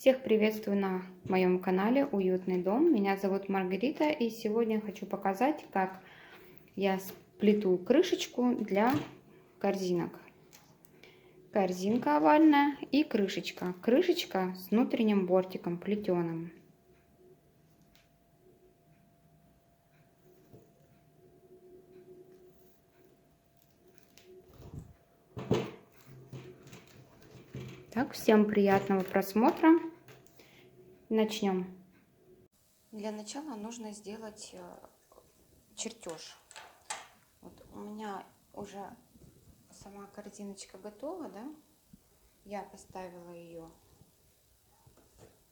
Всех приветствую на моем канале Уютный дом. Меня зовут Маргарита, и сегодня хочу показать, как я сплету крышечку для корзинок. Корзинка овальная и крышечка. Крышечка с внутренним бортиком плетеным. Так, всем приятного просмотра. Начнем. Для начала нужно сделать чертеж. Вот у меня уже сама корзиночка готова, да? Я поставила ее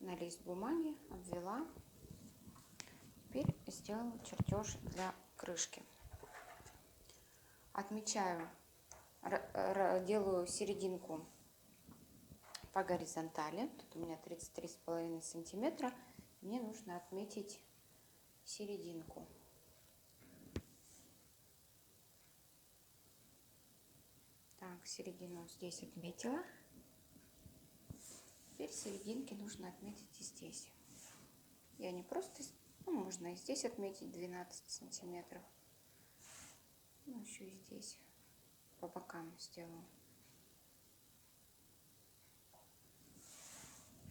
на лист бумаги, обвела. Теперь сделаю чертеж для крышки. Отмечаю, делаю серединку по горизонтали. Тут у меня 33,5 сантиметра. Мне нужно отметить серединку. Так, середину здесь отметила. Теперь серединки нужно отметить и здесь. Я не просто, можно и здесь отметить 12 сантиметров. Еще и здесь по бокам сделаю,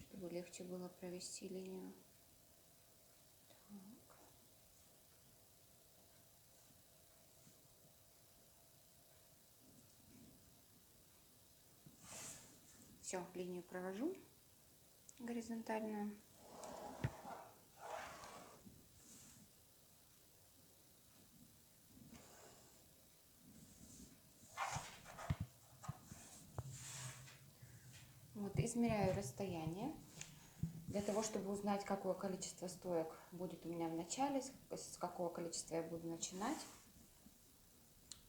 чтобы легче было провести линию. Так. Все, линию провожу горизонтальную. Вот, измеряю расстояние для того, чтобы узнать, какое количество стоек будет у меня в начале, с какого количества я буду начинать.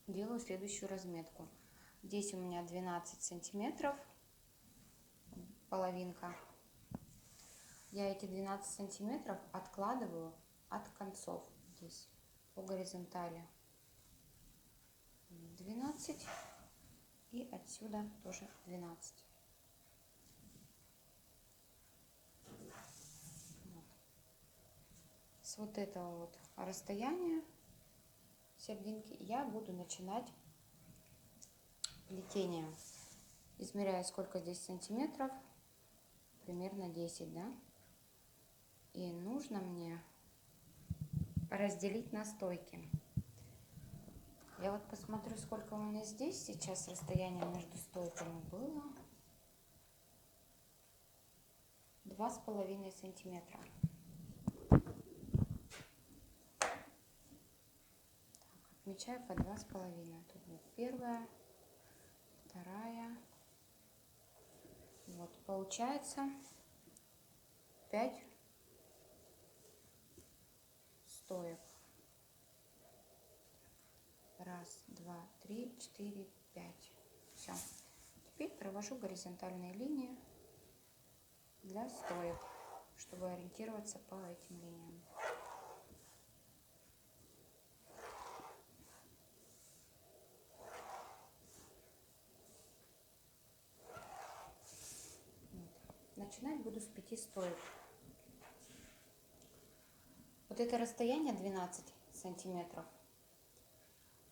Делаю следующую разметку. Здесь у меня 12 сантиметров, половинка. Я эти 12 сантиметров откладываю от концов здесь по горизонтали. 12 и отсюда тоже 12. Вот. С вот этого вот расстояния серединки я буду начинать плетение. Измеряю, сколько здесь сантиметров, примерно 10, да? И нужно мне разделить на стойки. Я вот посмотрю, сколько у меня здесь сейчас расстояние между стойками было. 2,5 сантиметра. Так, отмечаю по 2,5. Тут будет первая, вторая. Вот, получается 5 стоек. 1, 2, 3, 4, 5. Все. Теперь провожу горизонтальные линии для стоек, чтобы ориентироваться по этим линиям. Вот. Начинать буду с 5 стоек. Вот это расстояние 12 сантиметров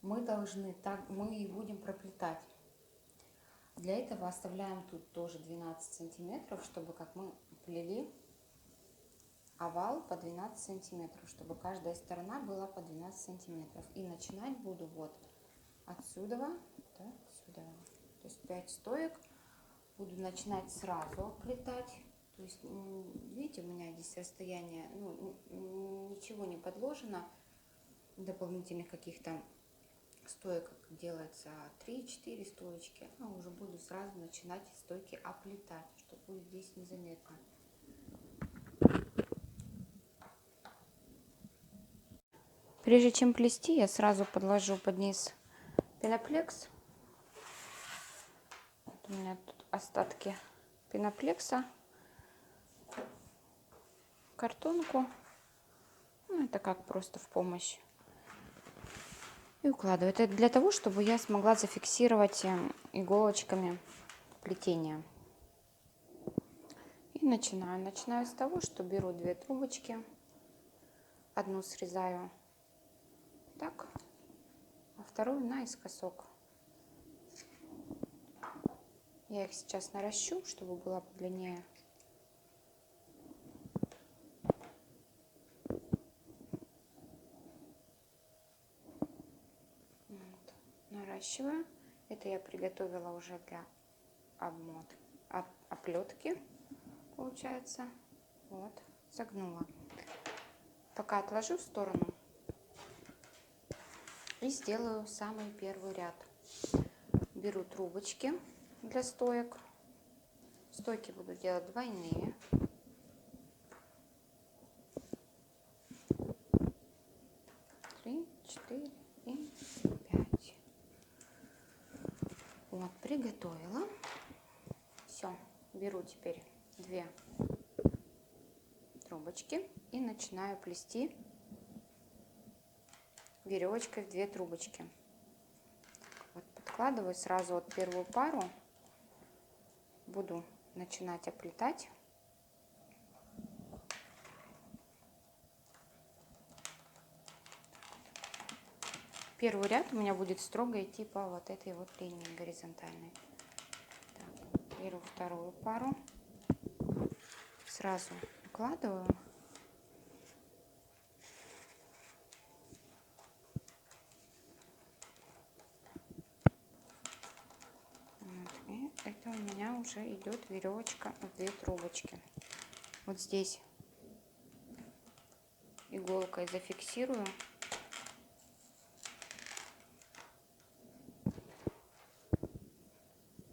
мы и будем проплетать. Для этого оставляем тут тоже 12 сантиметров, чтобы как мы плели овал по 12 сантиметров, чтобы каждая сторона была по 12 сантиметров. И начинать буду вот отсюда, да, отсюда. То есть 5 стоек буду начинать сразу оплетать. То есть, видите, у меня здесь расстояние, ничего не подложено, дополнительных каких-то стоек, как делается 3-4 стоечки, уже буду сразу начинать стойки оплетать, что будет здесь незаметно. Прежде чем плести, я сразу подложу под низ пеноплекс. Вот у меня тут остатки пеноплекса, картонку. Это как просто в помощь. И укладываю. Это для того, чтобы я смогла зафиксировать иголочками плетение. И И начинаю. Начинаю с того, что беру 2 трубочки. Одну срезаю так, а вторую наискосок. Я их сейчас наращу, чтобы была подлиннее. Вот. Наращиваю. Это я приготовила уже для оплетки, получается. Вот, согнула. Пока отложу в сторону и сделаю самый первый ряд. Беру трубочки для стоек. Стойки буду делать двойные. 3, 4 и 5. Вот, приготовила. Все, беру теперь 2 трубочки и начинаю плести веревочкой в 2 трубочки. Вот, подкладываю сразу вот первую пару, буду начинать оплетать. Первый ряд у меня будет строго идти по вот этой вот линии горизонтальной. Так, беру вторую пару, сразу укладываю. Вот, и это у меня уже идет веревочка в 2 трубочки. Вот здесь иголкой зафиксирую.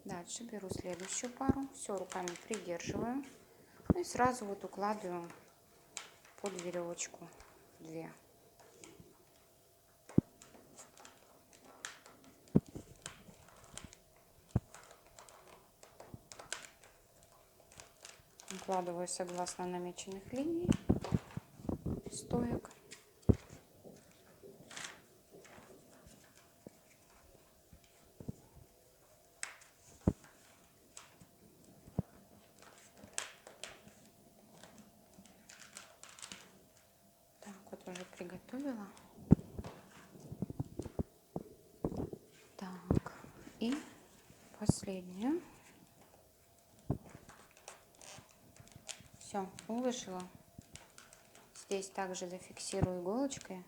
Дальше беру следующую пару, все руками придерживаю и сразу вот укладываю под веревочку 2. Укладываю согласно намеченных линий стоек. Так, вот уже приготовила. Так, и последнюю. Все, уложила. Здесь также зафиксирую иголочкой.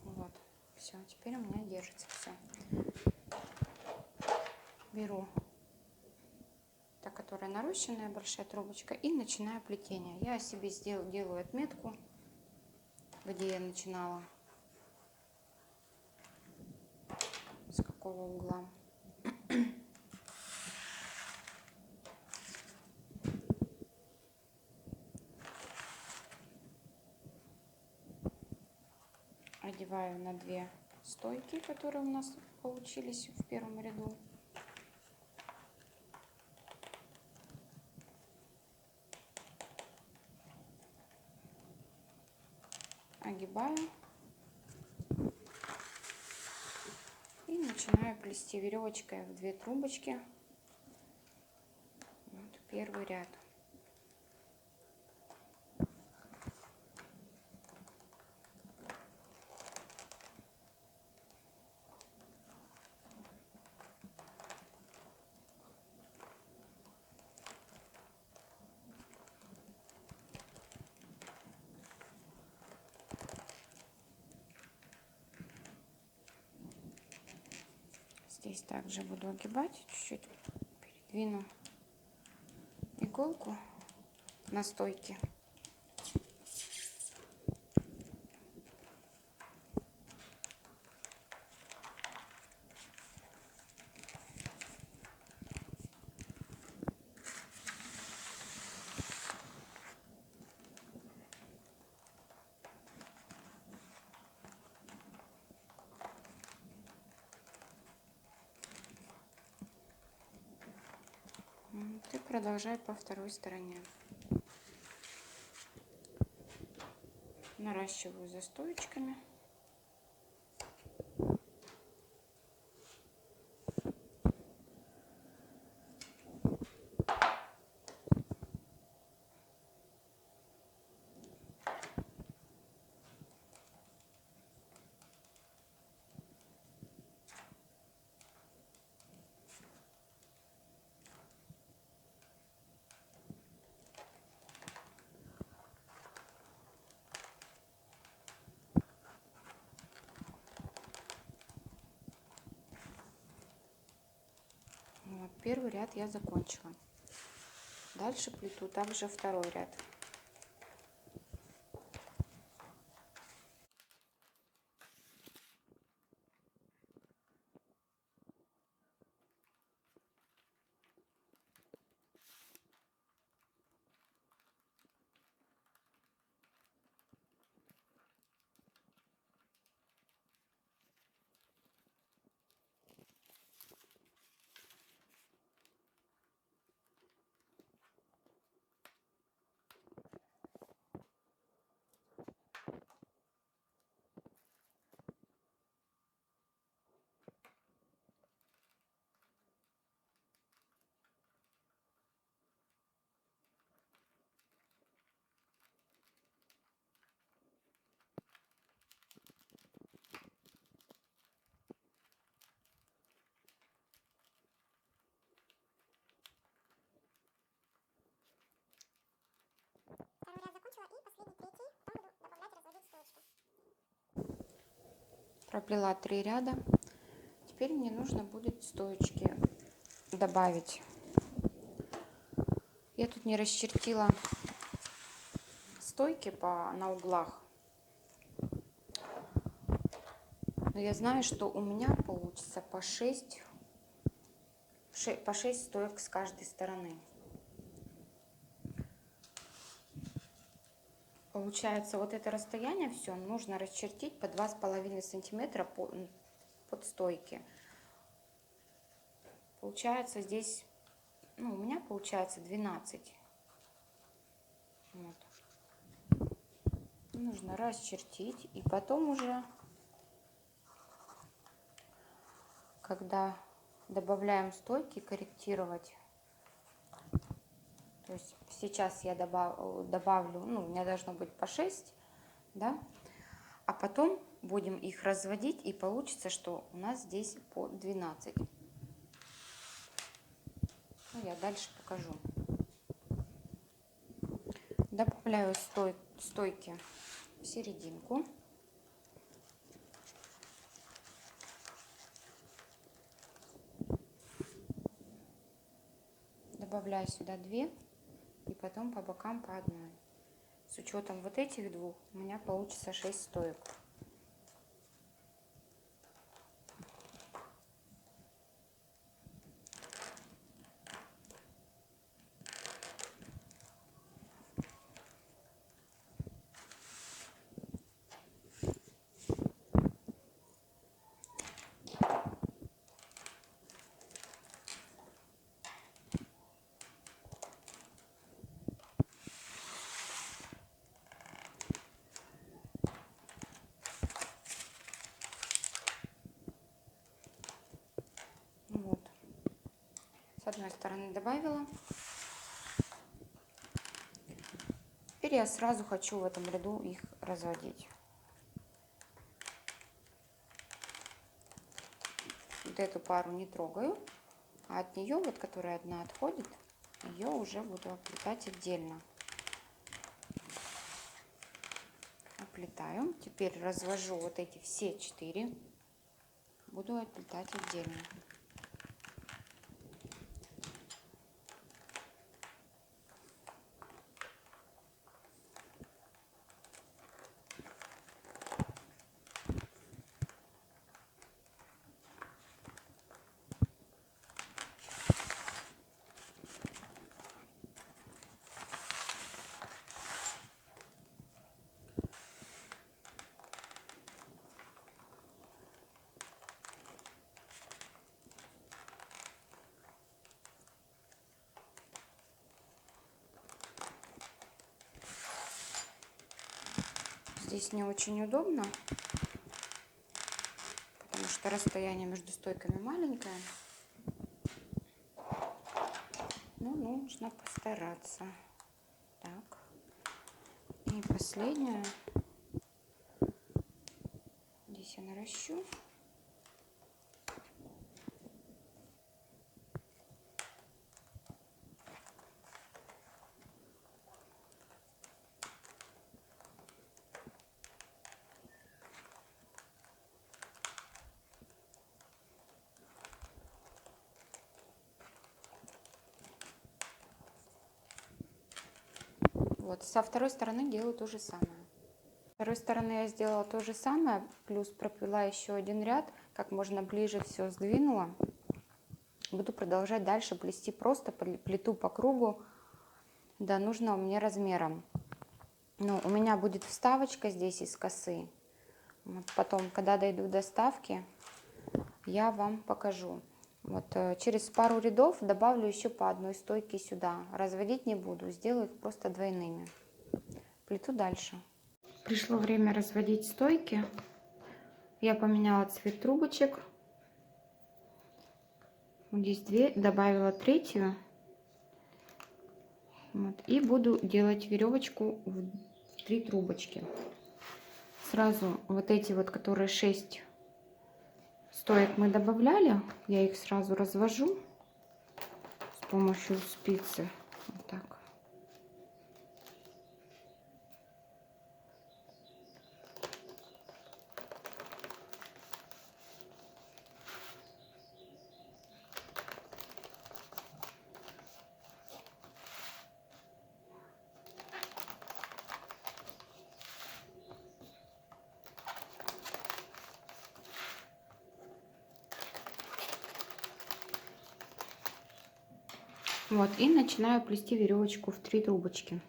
Вот, все, теперь у меня держится все. Беру та, которая нарощенная, большая трубочка, и начинаю плетение. Я себе делаю отметку, где я начинала, с какого угла. Одеваю на 2 стойки, которые у нас получились в первом ряду. Огибаю и начинаю плести веревочкой в 2 трубочки. Вот первый ряд. Здесь также буду огибать, чуть-чуть передвину иголку на стойке. И продолжать по второй стороне. Наращиваю за стоечками. Вот, первый ряд я закончила. Дальше плету также второй ряд. Второй ряд закончила и последний, третий, потом буду добавлять, разводить стоечки. Проплела 3 ряда. Теперь мне нужно будет стоечки добавить. Я тут не расчертила стойки на углах. Но я знаю, что у меня получится по 6 стоек с каждой стороны. Получается, вот это расстояние все нужно расчертить по 2,5 сантиметра под стойки. Получается здесь, ну, у меня получается 12. Вот. Нужно расчертить и потом уже, когда добавляем стойки, корректировать. То есть сейчас я добавлю, ну, у меня должно быть по 6, да, а потом будем их разводить, и получится, что у нас здесь по 12. Ну, я дальше покажу. Добавляю стойки в серединку. Добавляю сюда 2 и потом по бокам по одной. С учетом вот этих двух у меня получится 6 стоек. Вот. С одной стороны добавила. Теперь я сразу хочу в этом ряду их разводить. Вот эту пару не трогаю, а от нее, вот которая одна отходит, ее уже буду оплетать отдельно. Оплетаю. Теперь развожу вот эти все 4. Буду оплетать отдельно. здесь не очень удобно, потому что расстояние между стойками маленькое. Но нужно постараться. Так. И последнее. Здесь я наращу. Вот, со второй стороны делаю то же самое. С второй стороны я сделала то же самое, плюс проплела еще один ряд, как можно ближе все сдвинула. Буду продолжать дальше плести просто плиту по кругу до нужного мне размера. Ну, у меня будет вставочка здесь из косы. Вот потом, когда дойду до вставки, я вам покажу. Вот через пару рядов добавлю еще по одной стойке сюда. Разводить не буду, сделаю их просто двойными. Плету дальше. Пришло время разводить стойки. Я поменяла цвет трубочек. Здесь две, добавила третью. Вот, и буду делать веревочку в 3 трубочки. Сразу вот эти вот, которые 6 стоек мы добавляли, я их сразу развожу с помощью спицы. Вот так. Вот, и начинаю плести веревочку в 3 трубочки.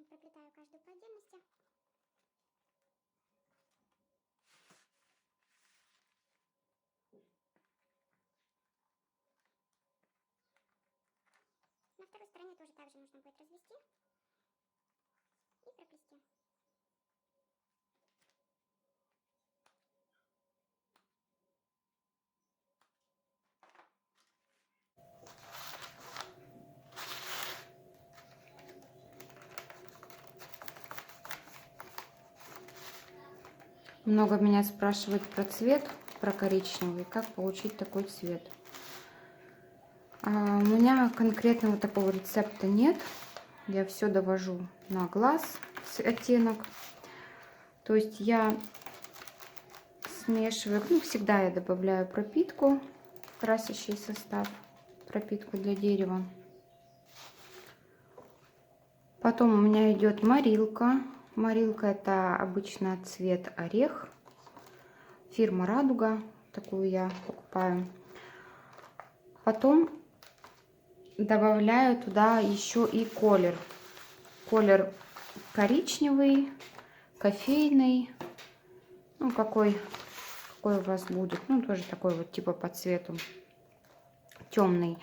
Проплетаю каждую по отдельности. На второй стороне тоже так же нужно будет развести и проплести. Много меня спрашивают про цвет, про коричневый, как получить такой цвет. У меня конкретного такого рецепта нет. Я все довожу на глаз, оттенок. То есть я смешиваю, ну, всегда я добавляю пропитку, красящий состав, пропитку для дерева. Потом у меня идет морилка. Морилка — это обычно цвет орех. Фирма Радуга. Такую я покупаю. Потом добавляю туда еще и колер. Колер коричневый, кофейный. Ну, какой у вас будет. Ну, тоже такой вот типа по цвету. Темный.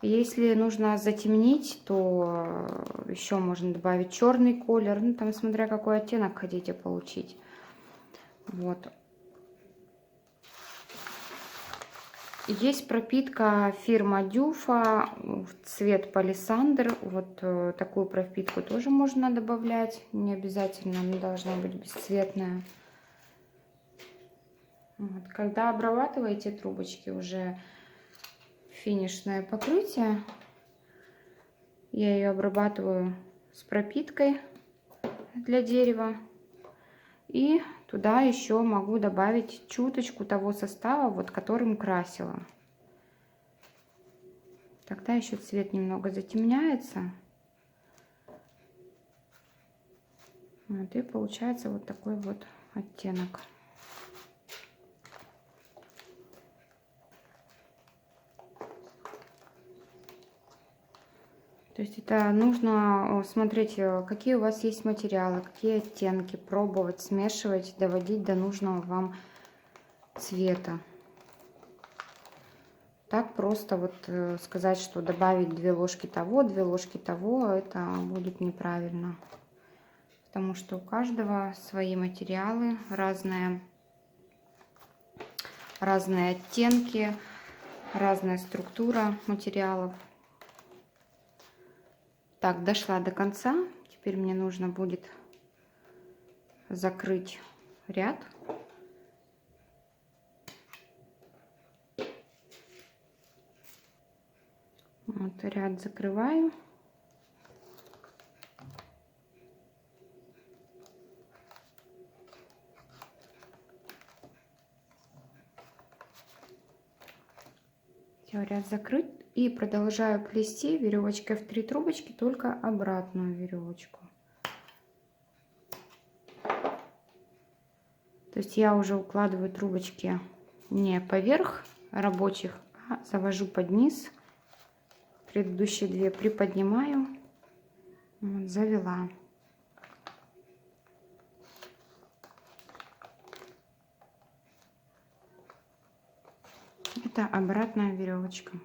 Если нужно затемнить, то еще можно добавить черный колер. Ну, там смотря какой оттенок хотите получить. Вот. Есть пропитка фирма Дюфа, цвет палисандр. Вот такую пропитку тоже можно добавлять. Не обязательно, она должна быть бесцветная. Вот. Когда обрабатываете трубочки, уже финишное покрытие, я ее обрабатываю с пропиткой для дерева. И туда еще могу добавить чуточку того состава, вот которым красила. Тогда еще цвет немного затемняется. Вот, и получается вот такой вот оттенок. То есть это нужно смотреть, какие у вас есть материалы, какие оттенки, пробовать, смешивать, доводить до нужного вам цвета. Так просто вот сказать, что добавить 2 ложки того, 2 ложки того, это будет неправильно. Потому что у каждого свои материалы, разные оттенки, разная структура материалов. Так, дошла до конца. Теперь мне нужно будет закрыть ряд. Вот ряд закрываю. Все, ряд закрыт. И продолжаю плести веревочкой в 3 трубочки, только обратную веревочку. То есть я уже укладываю трубочки не поверх рабочих, а завожу под низ. Предыдущие 2 приподнимаю, вот, завела. Это обратная веревочка.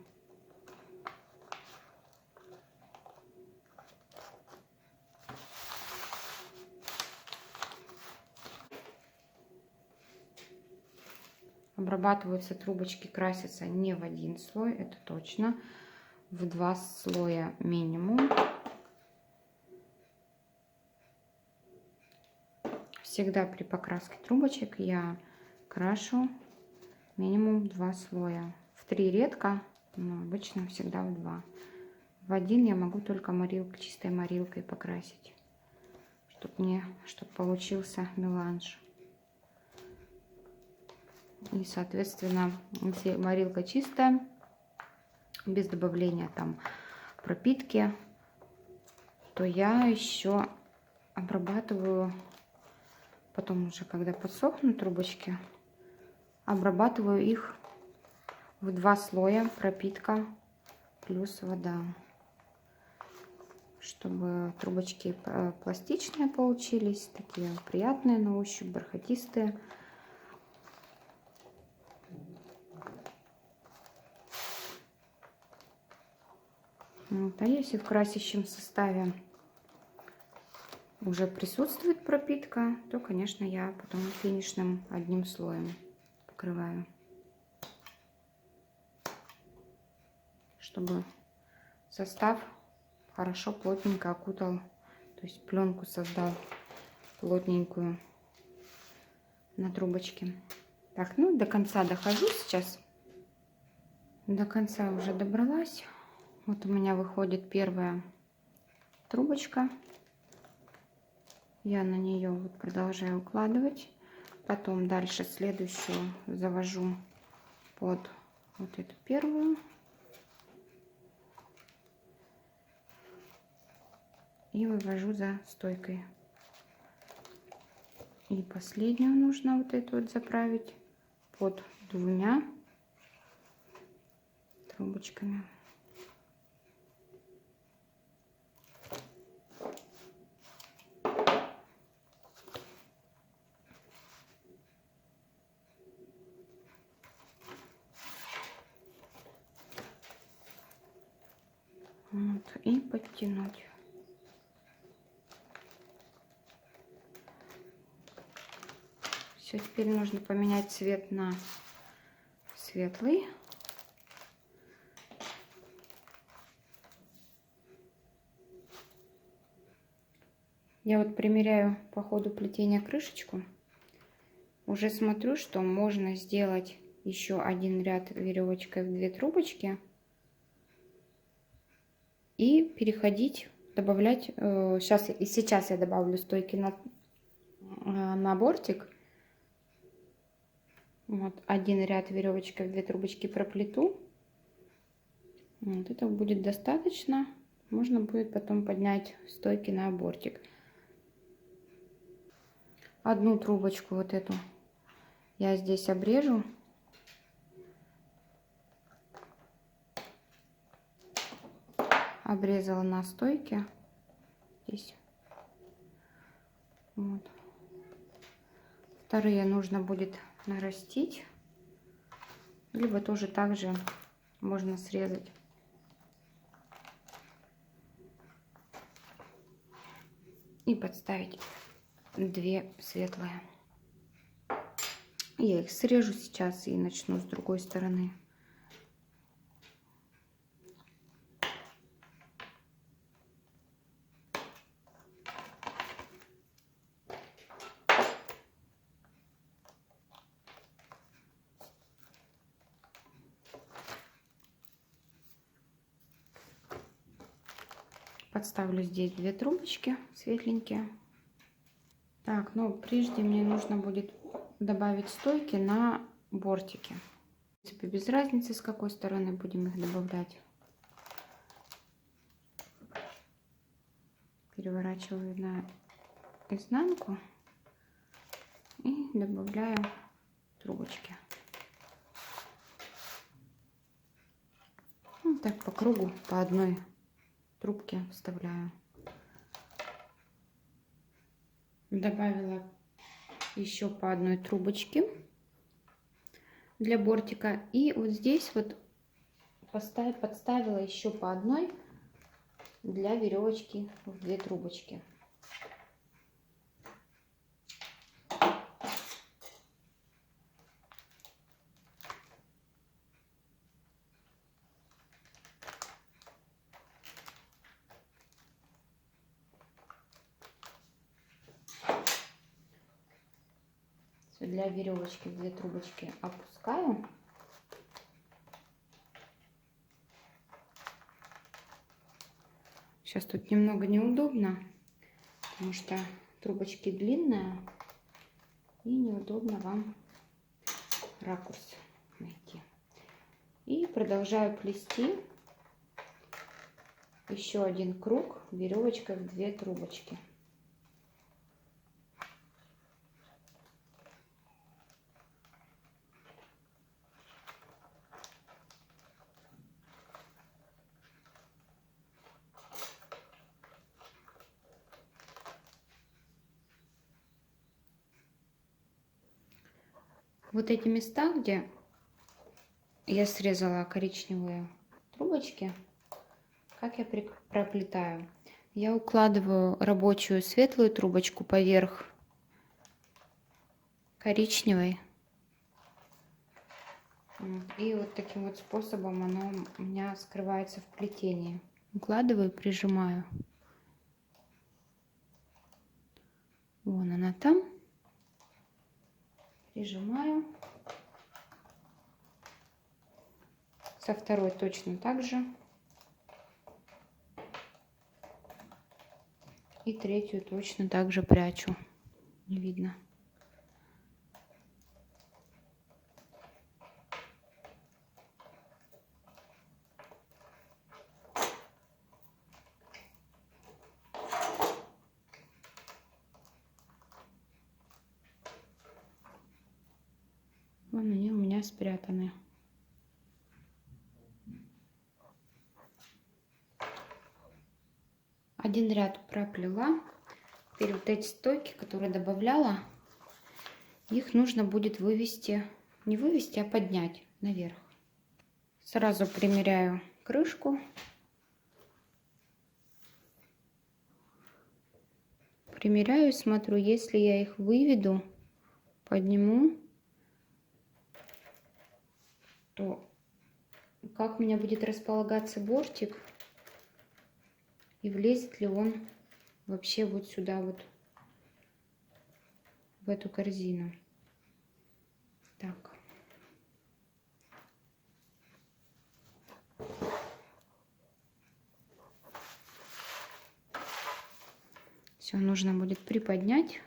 Обрабатываются трубочки, красятся не в 1 слой, это точно, в 2 слоя минимум. Всегда при покраске трубочек я крашу минимум 2 слоя. В 3 редко, но обычно всегда в 2. В 1 я могу только чистой морилкой покрасить, чтобы получился меланж. И, соответственно, если морилка чистая, без добавления там пропитки, то я еще обрабатываю, потом уже, когда подсохнут трубочки, обрабатываю их в 2 слоя, пропитка плюс вода, чтобы трубочки пластичные получились, такие приятные на ощупь, бархатистые. Вот. А если в красящем составе уже присутствует пропитка, то, конечно, я потом финишным 1 слоем покрываю, чтобы состав хорошо плотненько окутал, то есть пленку создал плотненькую на трубочке. Так, ну до конца дохожу сейчас. До конца уже добралась. Вот у меня выходит первая трубочка. Я на нее вот продолжаю укладывать. Потом дальше следующую завожу под вот эту первую. И вывожу за стойкой. И последнюю нужно вот эту вот заправить под 2 трубочками. Вот, и подтянуть. Все, теперь нужно поменять цвет на светлый. Я вот примеряю по ходу плетения крышечку. Уже смотрю, что можно сделать еще 1 ряд веревочкой в 2 трубочки. И переходить, добавлять. Сейчас я добавлю стойки на бортик. Вот 1 ряд веревочкой в 2 трубочки проплету. Вот этого будет достаточно. Можно будет потом поднять стойки на бортик. одну трубочку вот эту я здесь обрежу. Обрезала на стойке здесь. Вот. Вторые нужно будет нарастить, либо тоже так же можно срезать. И подставить две светлые. Я их срежу сейчас и начну с другой стороны. Подставлю здесь две трубочки светленькие. Так, ну прежде мне нужно будет добавить стойки на бортики. В принципе, без разницы, с какой стороны будем их добавлять. Переворачиваю на изнанку и добавляю трубочки. Ну, так по кругу, по одной трубке вставляю. Добавила еще по одной трубочке для бортика. И вот здесь вот подставила еще по одной для веревочки в две трубочки. Для веревочки в две трубочки опускаю. Сейчас тут немного неудобно, потому что трубочки длинные и неудобно вам ракурс найти. И продолжаю плести еще один круг веревочкой в две трубочки. Вот эти места, где я срезала коричневые трубочки, как я проплетаю? Я укладываю рабочую светлую трубочку поверх коричневой. И вот таким вот способом оно у меня скрывается в плетении. Укладываю, прижимаю. Вон она там. Прижимаю. Со второй точно так же. И третью точно так же прячу. Не видно. Вон они у меня спрятаны. Один ряд проплела. Теперь вот эти стойки, которые добавляла, их нужно будет вывести, не вывести, а поднять наверх. Сразу примеряю крышку. Примеряю, смотрю, если я их выведу, подниму, то как у меня будет располагаться бортик и влезет ли он вообще вот сюда вот в эту корзину. Так. Все нужно будет приподнять.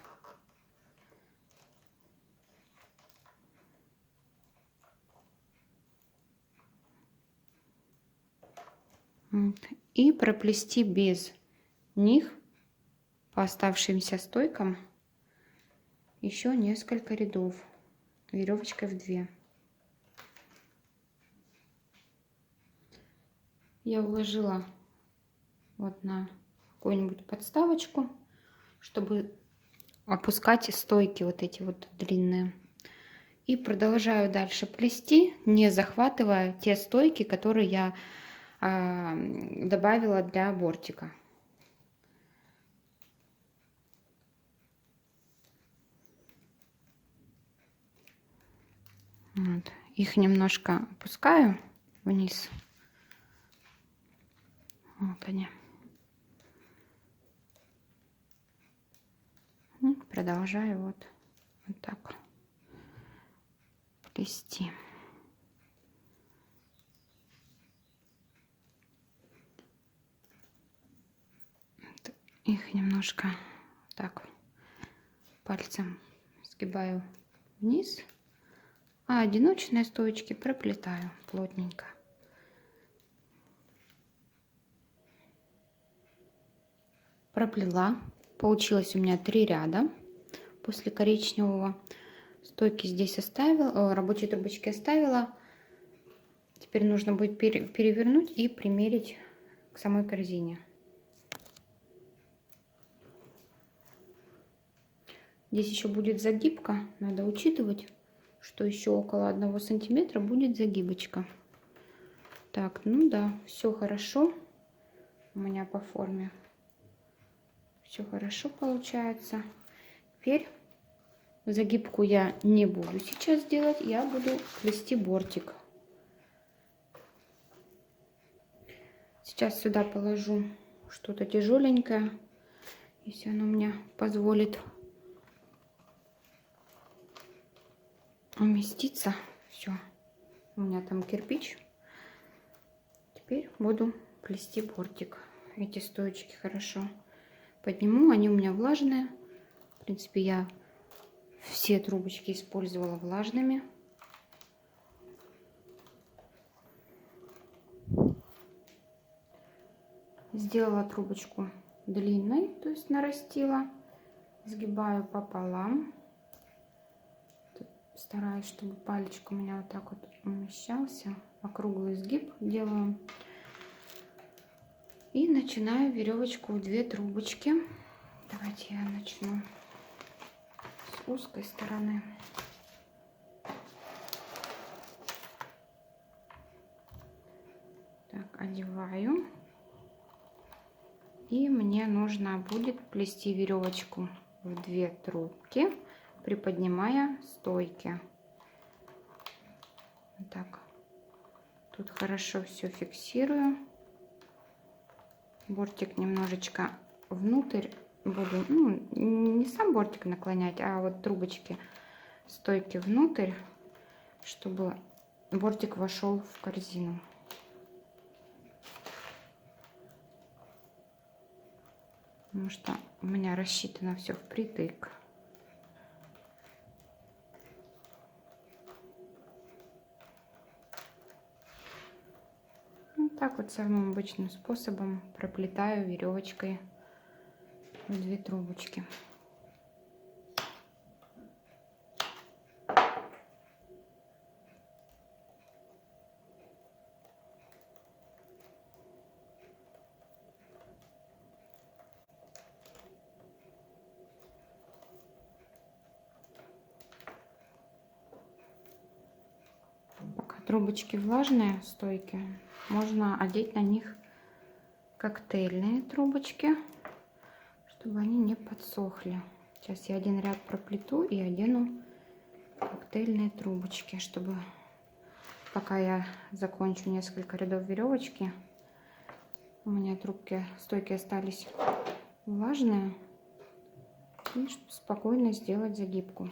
Вот. И проплести без них по оставшимся стойкам еще несколько рядов веревочкой в 2. Я уложила вот на какую-нибудь подставочку, чтобы опускать стойки вот эти вот длинные. И продолжаю дальше плести, не захватывая те стойки, которые я добавила для бортика. Вот. Их немножко опускаю вниз. Вот они. И продолжаю вот так плести. Их немножко так пальцем сгибаю вниз, а одиночные стоечки проплетаю плотненько. Проплела. Получилось у меня 3 ряда после коричневого. Стойки здесь оставила, рабочие трубочки оставила. Теперь нужно будет перевернуть и примерить к самой корзине. Здесь еще будет загибка, надо учитывать, что еще около 1 сантиметра будет загибочка. Так, ну да, все хорошо у меня по форме. Все хорошо получается. Теперь загибку я не буду сейчас делать, я буду плести бортик. Сейчас сюда положу что-то тяжеленькое, если оно мне позволит уместиться. Все, у меня там кирпич. Теперь буду плести бортик. Эти стоечки хорошо подниму, они у меня влажные. В принципе, я все трубочки использовала влажными. Сделала трубочку длинной, то есть нарастила. Сгибаю пополам. Стараюсь, чтобы пальчик у меня вот так вот умещался. Округлый изгиб делаю. И начинаю веревочку в 2 трубочки. Давайте я начну с узкой стороны. Так, одеваю. И мне нужно будет плести веревочку в 2 трубки, приподнимая стойки. Вот так. Тут хорошо все фиксирую. Бортик немножечко внутрь буду, ну, не сам бортик наклонять, а вот трубочки, стойки внутрь, чтобы бортик вошел в корзину. Потому что у меня рассчитано все впритык. Вот так вот самым обычным способом проплетаю веревочкой в 2 трубочки. Пока трубочки влажные, стойки, можно одеть на них коктейльные трубочки, чтобы они не подсохли. Сейчас я 1 ряд проплету и одену коктейльные трубочки, чтобы пока я закончу несколько рядов веревочки, у меня трубки, стойки остались влажные, и чтобы спокойно сделать загибку.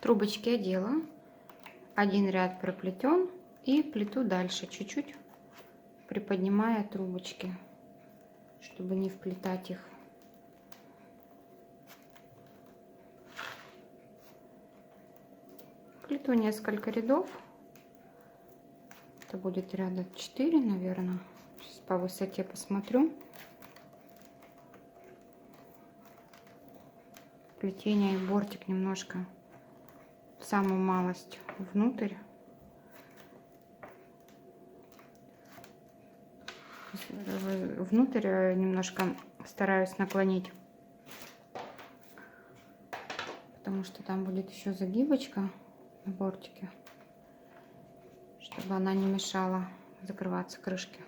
Трубочки одела, 1 ряд проплетен, и плету дальше, чуть-чуть приподнимая трубочки, чтобы не вплетать их. Плету несколько рядов. Это будет ряда 4, наверное. Сейчас по высоте посмотрю. плетение и бортик немножко, самую малость внутрь. Внутрь немножко стараюсь наклонить, потому что там будет еще загибочка на бортике, чтобы она не мешала закрываться крышке.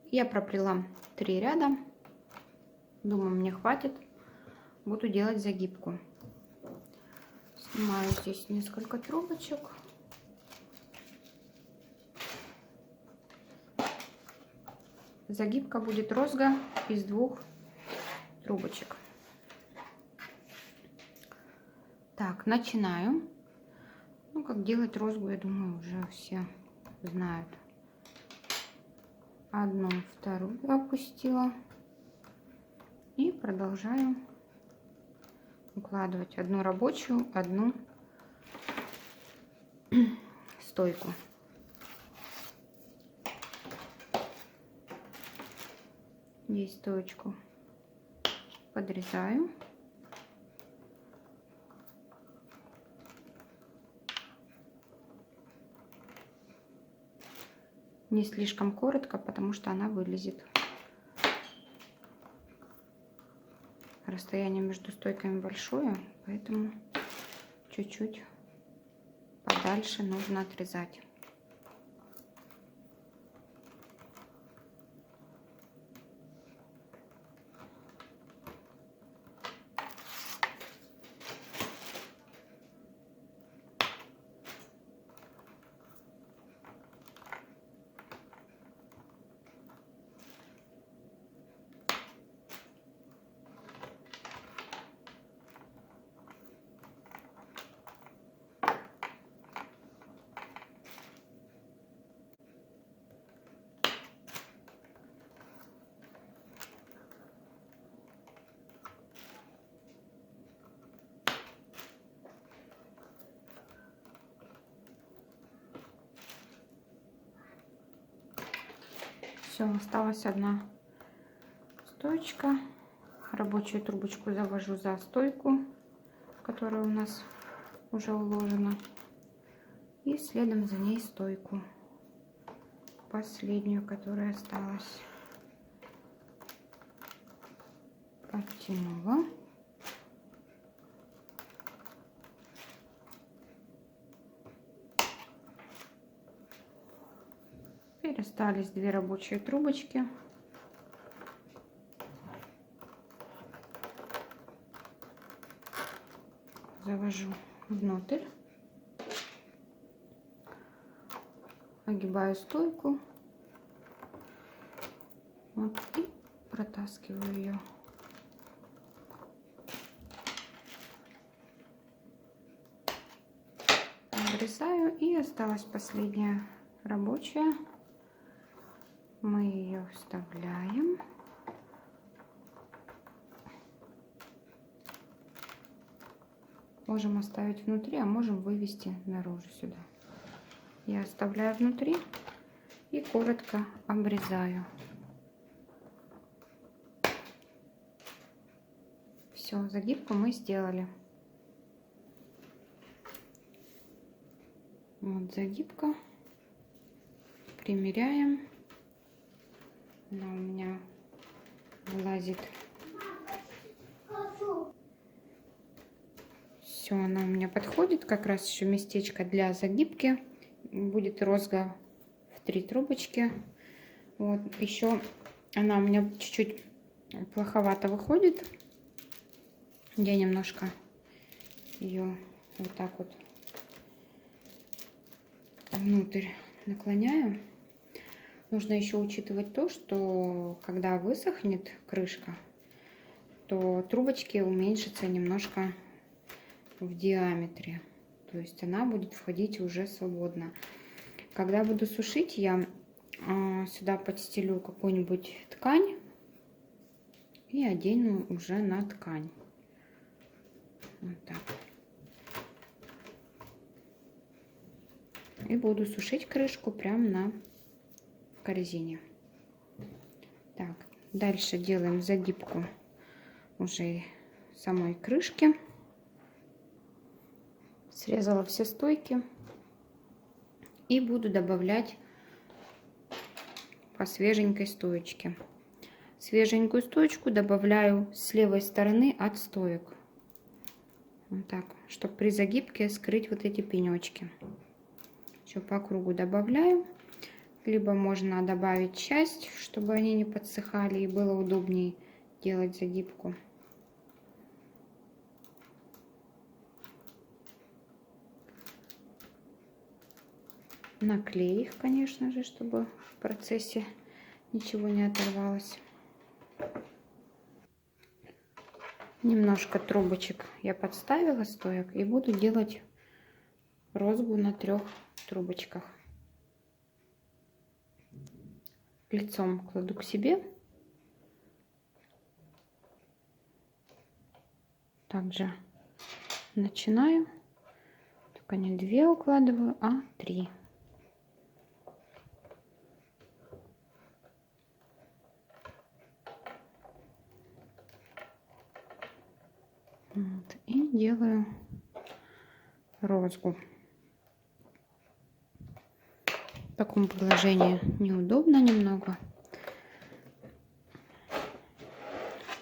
Я проплела 3 ряда. Думаю, мне хватит. Буду делать загибку. Снимаю здесь несколько трубочек. Загибка будет розга из 2 трубочек. Так, начинаю. Ну, как делать розгу, я думаю, уже все знают. Одну, вторую опустила. И продолжаю укладывать одну рабочую, одну стойку. Здесь стоечку подрезаю. Не слишком коротко, потому что она вылезет. Расстояние между стойками большое, поэтому чуть-чуть подальше нужно отрезать. Все, осталась одна стоечка. Рабочую трубочку завожу за стойку, которая у нас уже уложена. И следом за ней стойку, последнюю, которая осталась. Подтянула. Теперь остались 2 рабочие трубочки. Завожу внутрь. Огибаю стойку. Вот, и протаскиваю ее. Обрезаю, и осталась последняя рабочая. Мы ее вставляем. Можем оставить внутри, а можем вывести наружу сюда. Я оставляю внутри и коротко обрезаю. Все, загибку мы сделали. Вот загибка. Примеряем. Она у меня влазит. Все, она у меня подходит. Как раз еще местечко для загибки. Будет розга в 3 трубочки. Вот еще она у меня чуть-чуть плоховато выходит. Я немножко ее вот так вот внутрь наклоняю. Нужно еще учитывать то, что когда высохнет крышка, то трубочки уменьшатся немножко в диаметре. То есть она будет входить уже свободно. Когда буду сушить, я сюда подстелю какую-нибудь ткань и одену уже на ткань. Вот так. И буду сушить крышку прямо на корзине. Так, дальше делаем загибку уже самой крышки. Срезала все стойки и буду добавлять по свеженькой стоечке. Свеженькую стоечку добавляю с левой стороны от стоек. Вот так, чтобы при загибке скрыть вот эти пенечки. Все по кругу добавляю. Либо можно добавить часть, чтобы они не подсыхали и было удобнее делать загибку. Наклею их, конечно же, чтобы в процессе ничего не оторвалось. Немножко трубочек я подставила стоек и буду делать розгу на 3 трубочках. Лицом кладу к себе. Также начинаю. Только не 2 укладываю, а 3. Вот, и делаю розгу. В таком положении неудобно немного.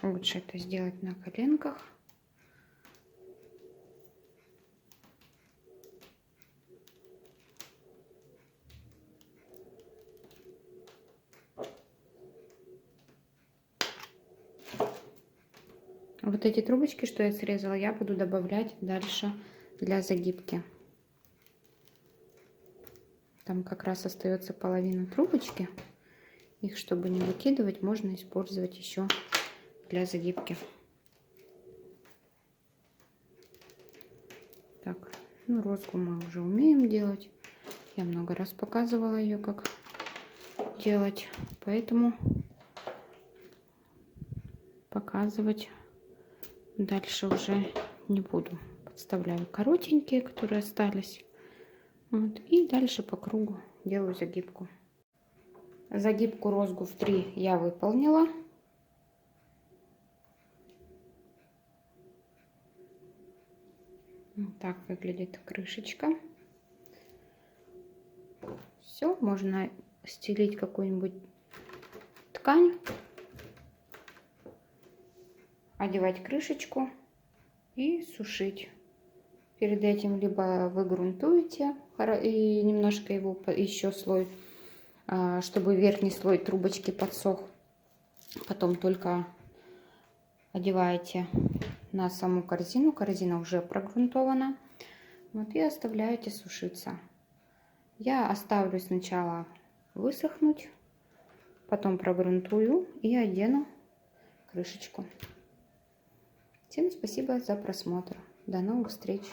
Лучше это сделать на коленках. Вот эти трубочки, что я срезала, я буду добавлять дальше для загибки. Там как раз остается половина трубочки. Их, чтобы не выкидывать, можно использовать еще для загибки. Так, ну розгу мы уже умеем делать. Я много раз показывала ее, как делать, поэтому показывать дальше уже не буду. Подставляю коротенькие, которые остались. Вот, и дальше по кругу делаю загибку. Загибку розгу в 3 я выполнила. Вот так выглядит крышечка. Все, можно стелить какую-нибудь ткань, одевать крышечку и сушить. Перед этим либо вы грунтуете и немножко его еще слой, чтобы верхний слой трубочки подсох. Потом только одеваете на саму корзину. Корзина уже прогрунтована. Вот, и оставляете сушиться. Я оставлю сначала высохнуть, потом прогрунтую и одену крышечку. Всем спасибо за просмотр. До новых встреч!